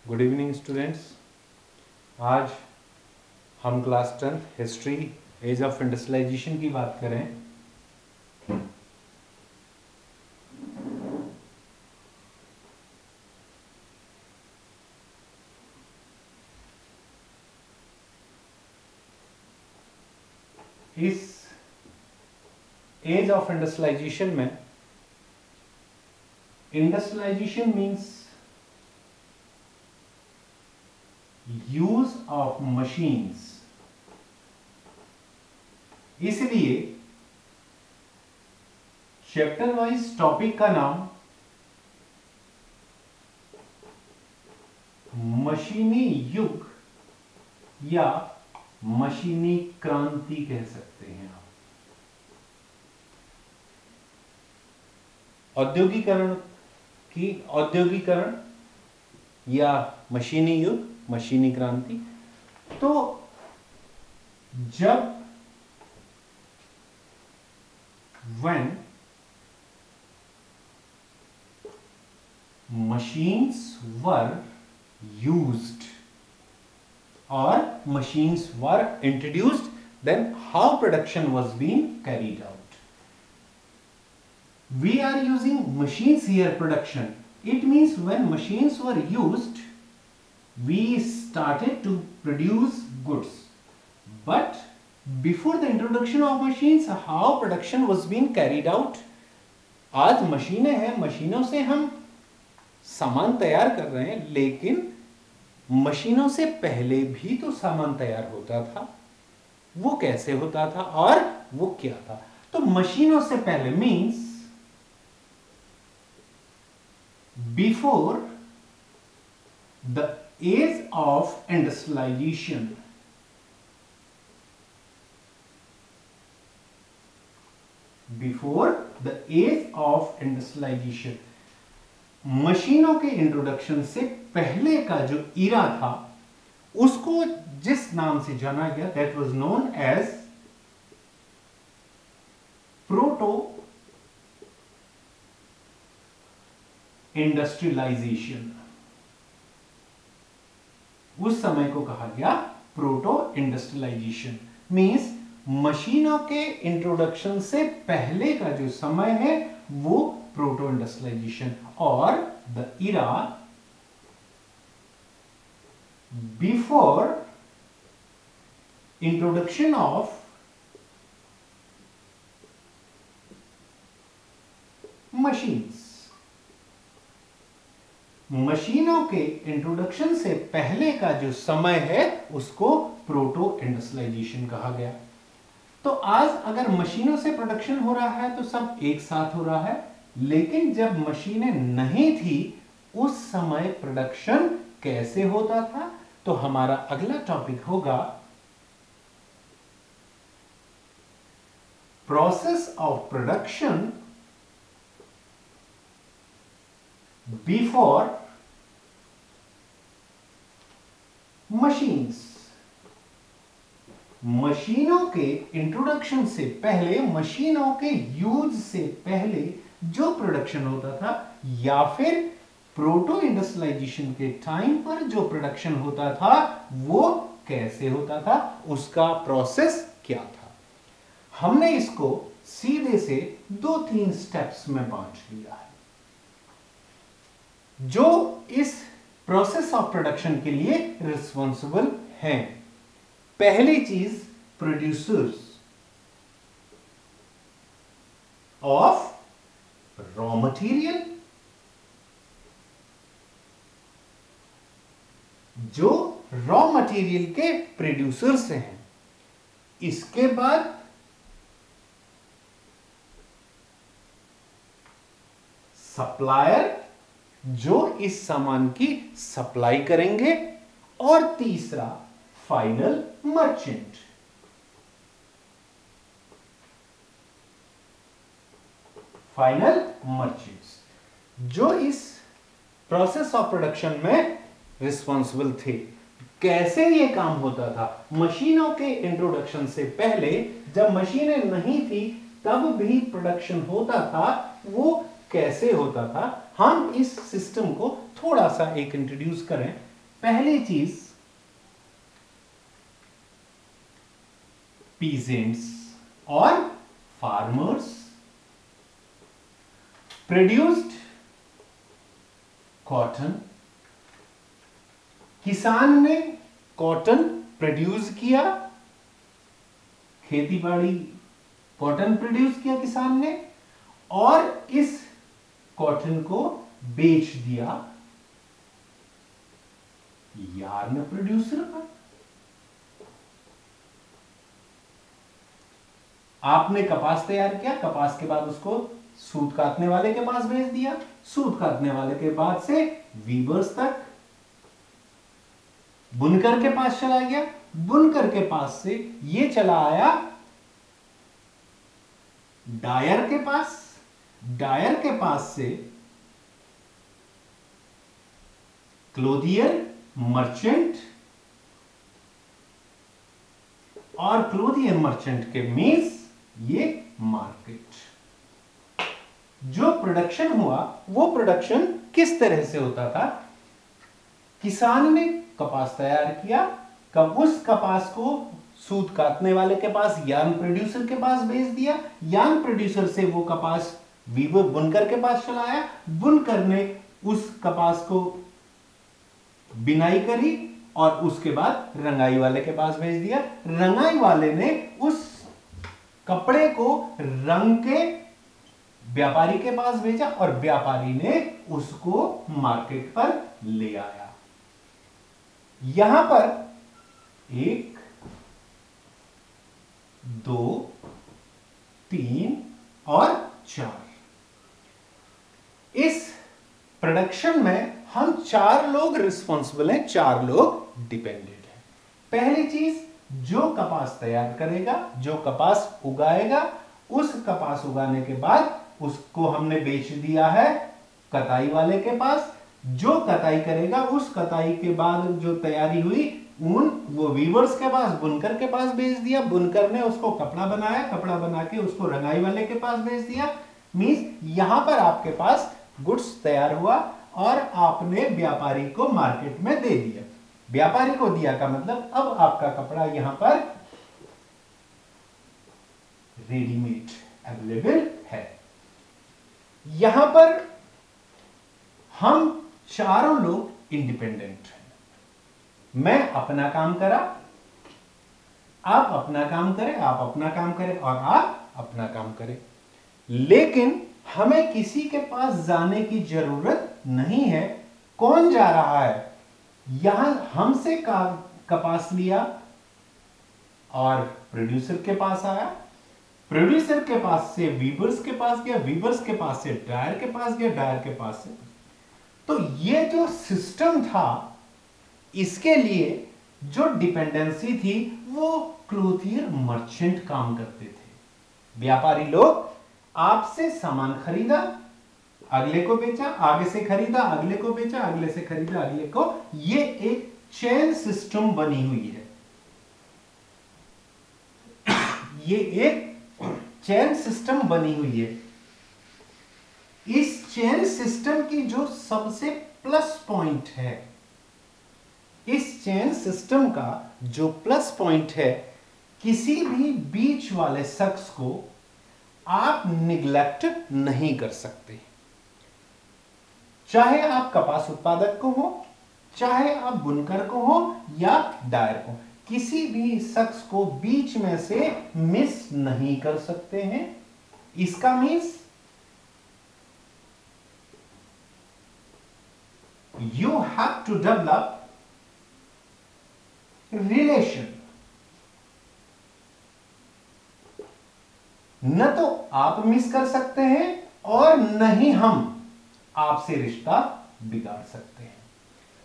Good evening students. आज हम class 10 history age of industrialization की बात करें। इस एज ऑफ इंडस्ट्रियलाइजेशन में industrialization means use of machines. इसलिए चैप्टर वाइज टॉपिक का नाम मशीनी युग या मशीनी क्रांति कह सकते हैं आप। औद्योगिकरण या मशीनी युग, मशीनी क्रांति। तो जब when machines were used or machines were introduced, then how production was being carried out. We are using machines here, production. It means when machines were used, we started to produce goods. But before the introduction of machines, how production was being carried out? आज मशीनें हैं, मशीनों से हम सामान तैयार कर रहे हैं, लेकिन मशीनों से पहले भी तो सामान तैयार होता था। वो कैसे होता था और वो क्या था? तो मशीनों से पहले means before the age of industrialization. Before the age of industrialization, मशीनों के इंट्रोडक्शन से पहले का जो इरा था उसको जिस नाम से जाना गया, that was known as proto industrialization. उस समय को कहा गया प्रोटो इंडस्ट्रियलाइजेशन। मींस मशीनों के इंट्रोडक्शन से पहले का जो समय है वो प्रोटो इंडस्ट्रियलाइजेशन, और the era before introduction of machines. मशीनों के इंट्रोडक्शन से पहले का जो समय है उसको प्रोटो इंडस्ट्रियलाइजेशन कहा गया। तो आज अगर मशीनों से प्रोडक्शन हो रहा है तो सब एक साथ हो रहा है, लेकिन जब मशीनें नहीं थी उस समय प्रोडक्शन कैसे होता था? तो हमारा अगला टॉपिक होगा process of production before machines. मशीनों के इंट्रोडक्शन से पहले, मशीनों के यूज से पहले जो प्रोडक्शन होता था, या फिर प्रोटो इंडस्ट्रियलाइजेशन के टाइम पर जो प्रोडक्शन होता था वो कैसे होता था, उसका प्रोसेस क्या था। हमने इसको सीधे से 2-3 स्टेप्स में बांट लिया है जो इस प्रोसेस ऑफ प्रोडक्शन के लिए रिस्पॉन्सिबल हैं। पहली चीज, प्रोड्यूसर्स ऑफ रॉ मटेरियल। जो रॉ मटेरियल के प्रोड्यूसर्स हैं। इसके बाद सप्लायर, जो इस सामान की सप्लाई करेंगे, और तीसरा फाइनल मर्चेंट। फाइनल मर्चेंट्स जो इस प्रोसेस ऑफ प्रोडक्शन में रिस्पॉन्सिबल थे। कैसे ये काम होता था? मशीनों के इंट्रोडक्शन से पहले जब मशीनें नहीं थी तब भी प्रोडक्शन होता था, वो कैसे होता था? हम इस सिस्टम को थोड़ा सा एक इंट्रोड्यूस करें। पहली चीज, पीजेंट्स और फार्मर्स प्रोड्यूस्ड कॉटन, किसान ने कॉटन प्रोड्यूस किया, खेती बाड़ी कॉटन प्रोड्यूस किया किसान ने, और इस कॉटन को बेच दिया यार्न प्रोड्यूसर पर। आपने कपास तैयार किया, कपास के बाद उसको सूत काटने वाले के पास भेज दिया, सूत काटने वाले के बाद से वीवर्स तक, बुनकर के पास चला गया, बुनकर के पास से ये चला आया डायर के पास, डायर के पास से क्लोथियर मर्चेंट, और क्लोथियर मर्चेंट के मींस ये मार्केट। जो प्रोडक्शन हुआ वो प्रोडक्शन किस तरह से होता था? किसान ने कपास तैयार किया, कब उस कपास को सूत काटने वाले के पास, यार्न प्रोड्यूसर के पास भेज दिया, यार्न प्रोड्यूसर से वो कपास वीवर बुनकर के पास चला आया, बुनकर ने उस कपास को बिनाई करी और उसके बाद रंगाई वाले के पास भेज दिया, रंगाई वाले ने उस कपड़े को रंग के व्यापारी के पास भेजा और व्यापारी ने उसको मार्केट पर ले आया। यहां पर 1 2 3 और 4, इस प्रोडक्शन में हम 4 लोग रिस्पॉन्सिबल हैं, 4 लोग डिपेंडेंट हैं। पहली चीज, जो कपास तैयार करेगा, जो कपास उगाएगा, उस कपास उगाने के बाद उसको हमने बेच दिया है कताई वाले के पास, जो कताई करेगा उस कताई के बाद जो तैयारी हुई ऊन वो वीवर्स के पास, बुनकर के पास भेज दिया, बुनकर ने उसको कपड़ा बनाया, कपड़ा बना के उसको रंगाई वाले के पास भेज दिया। मींस यहां पर आपके पास गुड्स तैयार हुआ और आपने व्यापारी को मार्केट में दे दिया। व्यापारी को दिया का मतलब अब आपका कपड़ा यहां पर रेडीमेड अवेलेबल है। यहां पर हम चारों लोग इंडिपेंडेंट हैं। मैं अपना काम करा, आप अपना काम करें, आप अपना काम करें और आप अपना काम करें, लेकिन हमें किसी के पास जाने की जरूरत नहीं है। कौन जा रहा है? यहां हमसे कपास लिया और प्रोड्यूसर के पास आया, प्रोड्यूसर के पास से वीवर्स के पास गया, वीवर्स के पास से डायर के पास गया, डायर के पास से। तो ये जो सिस्टम था, इसके लिए जो डिपेंडेंसी थी वो क्लोथियर मर्चेंट काम करते थे। व्यापारी लोग आपसे सामान खरीदा, अगले को बेचा, आगे से खरीदा, अगले को बेचा, अगले से खरीदा, अगले को। ये एक चेन सिस्टम बनी हुई है। ये एक चेन सिस्टम बनी हुई है। इस चेन सिस्टम की जो सबसे प्लस पॉइंट है, इस चेन सिस्टम का जो प्लस पॉइंट है, किसी भी बीच वाले शख्स को आप निग्लेक्ट नहीं कर सकते। चाहे आप कपास उत्पादक को हो, चाहे आप बुनकर को हो या डायर को, किसी भी शख्स को बीच में से मिस नहीं कर सकते हैं। इसका means you have to develop relation. न तो आप मिस कर सकते हैं और न ही हम आपसे रिश्ता बिगाड़ सकते हैं।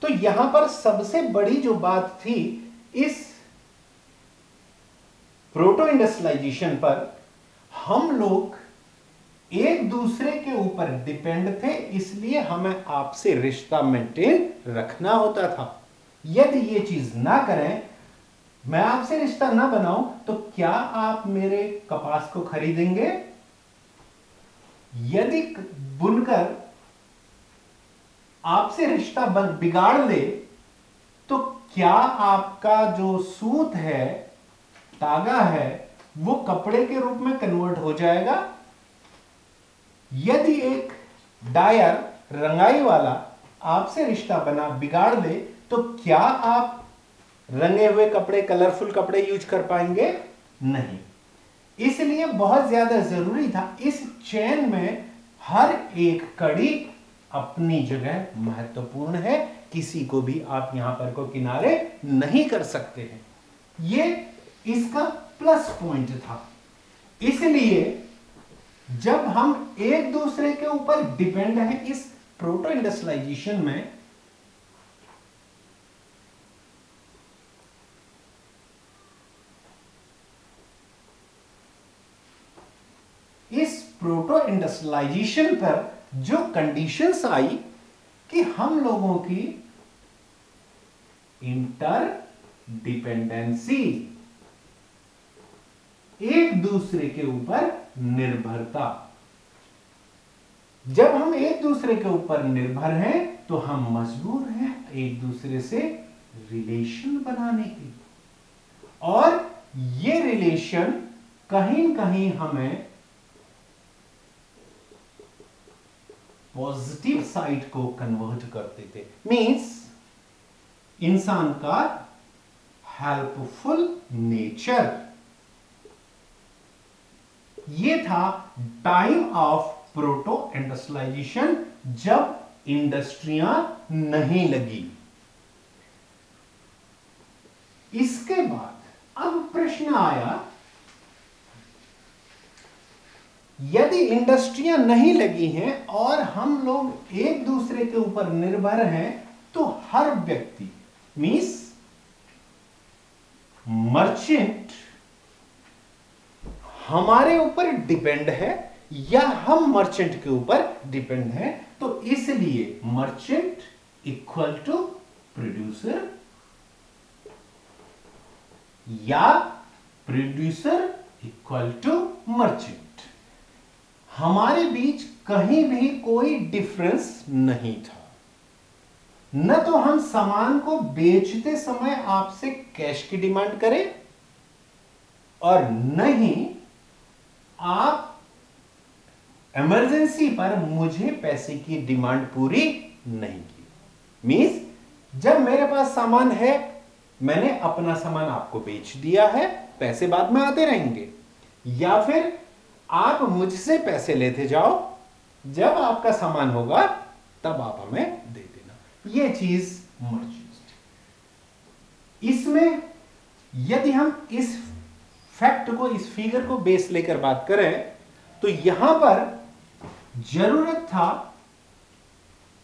तो यहां पर सबसे बड़ी जो बात थी, इस प्रोटो इंडस्ट्रियलाइजेशन पर हम लोग एक दूसरे के ऊपर डिपेंड थे, इसलिए हमें आपसे रिश्ता मेंटेन रखना होता था। यदि ये चीज ना करें, मैं आपसे रिश्ता ना बनाऊं, तो क्या आप मेरे कपास को खरीदेंगे? यदि बुनकर आपसे रिश्ता बिगाड़ ले क्या आपका जो सूत है, तागा है, वो कपड़े के रूप में कन्वर्ट हो जाएगा? यदि एक डायर, रंगाई वाला आपसे रिश्ता बना बिगाड़ दे, तो क्या आप रंगे हुए कपड़े, कलरफुल कपड़े यूज कर पाएंगे? नहीं। इसलिए बहुत ज्यादा जरूरी था, इस चेन में हर एक कड़ी अपनी जगह महत्वपूर्ण है, किसी को भी आप यहां पर को किनारे नहीं कर सकते हैं। ये इसका प्लस पॉइंट था। इसलिए जब हम एक दूसरे के ऊपर डिपेंड हैं इस प्रोटो इंडस्ट्रियलाइजेशन में, इस प्रोटो इंडस्ट्रियलाइजेशन पर जो कंडीशंस आई कि हम लोगों की इंटर डिपेंडेंसी, एक दूसरे के ऊपर निर्भरता, जब हम एक दूसरे के ऊपर निर्भर हैं तो हम मजबूर हैं एक दूसरे से रिलेशन बनाने की, और ये रिलेशन कहीं कहीं हमें पॉजिटिव साइड को कन्वर्ट करते थे। मीन्स इंसान का हेल्पफुल नेचर। ये था टाइम ऑफ प्रोटो इंडस्ट्रियलाइजेशन, जब इंडस्ट्रियां नहीं लगी। इसके बाद अब प्रश्न आया, यदि इंडस्ट्रियां नहीं लगी हैं और हम लोग एक दूसरे के ऊपर निर्भर हैं, तो हर व्यक्ति मींस मर्चेंट हमारे ऊपर डिपेंड है या हम मर्चेंट के ऊपर डिपेंड है। तो इसलिए मर्चेंट इक्वल टू प्रोड्यूसर या प्रोड्यूसर इक्वल टू मर्चेंट। हमारे बीच कहीं भी कोई डिफरेंस नहीं था। न तो हम सामान को बेचते समय आपसे कैश की डिमांड करें, और न ही आप इमरजेंसी पर मुझे पैसे की डिमांड पूरी नहीं की। मींस जब मेरे पास सामान है, मैंने अपना सामान आपको बेच दिया है, पैसे बाद में आते रहेंगे, या फिर आप मुझसे पैसे लेते जाओ, जब आपका सामान होगा तब आप हमें दे देना। यह चीज मर्चेंट। इसमें यदि हम इस फैक्ट को, इस फिगर को बेस लेकर बात करें, तो यहां पर जरूरत था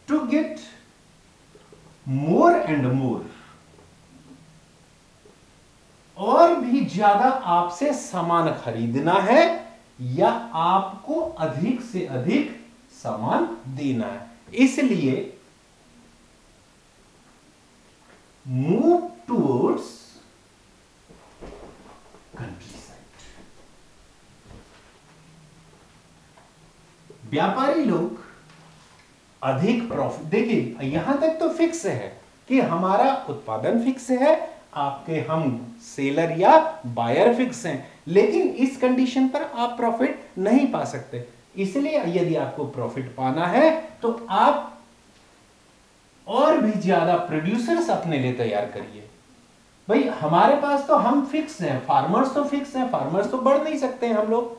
to get more and more, और भी ज्यादा आपसे सामान खरीदना है या आपको अधिक से अधिक सामान देना है। इसलिए मूव टूवर्ड्स कंट्री साइड। व्यापारी लोग अधिक प्रॉफिट, देखिए यहां तक तो फिक्स है कि हमारा उत्पादन फिक्स है, आपके हम सेलर या बायर फिक्स हैं, लेकिन इस कंडीशन पर आप प्रॉफिट नहीं पा सकते। इसलिए यदि आपको प्रॉफिट पाना है तो आप और भी ज्यादा प्रोड्यूसर्स अपने लिए तैयार करिए। भाई हमारे पास तो हम फिक्स हैं, फार्मर्स तो फिक्स हैं, फार्मर्स तो बढ़ नहीं सकते हैं हम लोग,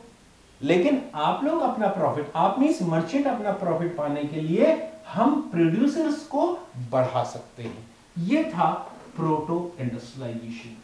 लेकिन आप लोग अपना प्रॉफिट, आप मींस मर्चेंट अपना प्रॉफिट पाने के लिए हम प्रोड्यूसर्स को बढ़ा सकते हैं। यह था प्रोटो इंडस्ट्रियलाइजेशन।